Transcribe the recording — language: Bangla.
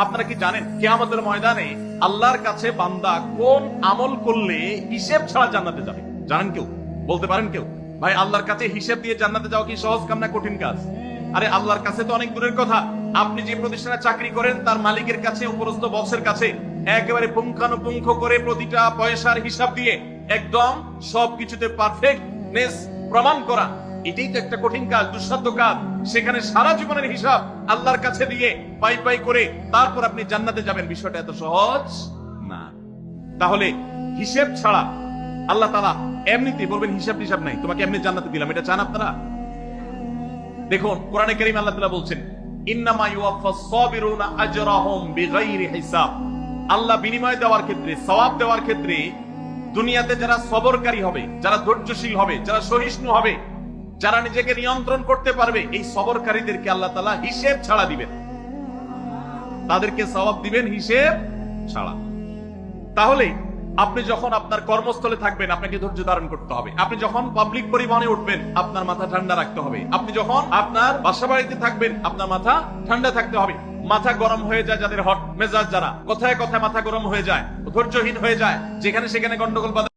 আপনারা কি জানেন কিয়ামতের ময়দানে আল্লাহর কাছে বান্দা কোন আমল করলে হিসেব ছাড়া জান্নাতে যাবে? জানেন কেউ? বলতে পারেন কেউ? ভাই, আল্লাহর কাছে হিসেব দিয়ে জান্নাতে যাওয়া কি সহজ কাম না কঠিন কাজ? আরে আল্লাহর কাছে তো অনেক দূরের কথা। আপনি যে প্রতিষ্ঠানে চাকরি করেন তার মালিকের কাছে, উপরস্থ বসের কাছে একেবারে পুঙ্খানুপুঙ্খ করে প্রতিটা পয়সার হিসাব দিয়ে একদম সবকিছুতে পারফেক্টনেস প্রমাণ করা, এটাই তো একটা কঠিন কাজ, দুঃসাধ্য কাজ। সেখানে সারা জীবনের হিসাব আল্লাহর কাছে দিয়ে পাই পাই করে তারপর আপনি জান্নাতে যাবেন, বিষয়টা এত সহজ না। তাহলে হিসেব ছাড়া আল্লাহ তাআলা এমনিতে বলবেন হিসাব টিসাব নাই, তোমাকে এমনি জান্নাতে দিলাম, এটা চান আপনারা? দেখুন কোরআনে কারীমে আল্লাহ তাআলা বলছেন, ইন্নামা ইউওয়াফাস সাবিরুনা আজরাহুম বিগাইরি হিসাব। আল্লাহ বিনিময় দেওয়ার ক্ষেত্রে, সওয়াব দেওয়ার ক্ষেত্রে দুনিয়াতে যারা সবরকারী হবে, যারা ধৈর্যশীল হবে, যারা সহিষ্ণু হবে, যারা নিজেকে নিয়ন্ত্রণ করতে পারবে, এই সবরকারীদেরকে আল্লাহ তাআলা হিসেব ছাড়া দিবেন, তাদেরকে সওয়াব দিবেন হিসেব ছাড়া। তাহলে আপনি যখন আপনার কর্মস্থলে থাকবেন আপনাকে ধৈর্য ধারণ করতে হবে। আপনি যখন পাবলিক পরিবহনে উঠবেন আপনার মাথা ঠান্ডা রাখতে হবে। আপনি যখন আপনার বাসা বাড়িতে থাকবেন আপনার মাথা ঠান্ডা থাকতে হবে। মাথা গরম হয়ে যায় যাদের, হট মেজাজ যারা, কথায় কথায় মাথা গরম হয়ে যায়, ধৈর্যহীন হয়ে যায়, যেখানে সেখানে গন্ডগোল বাঁধে।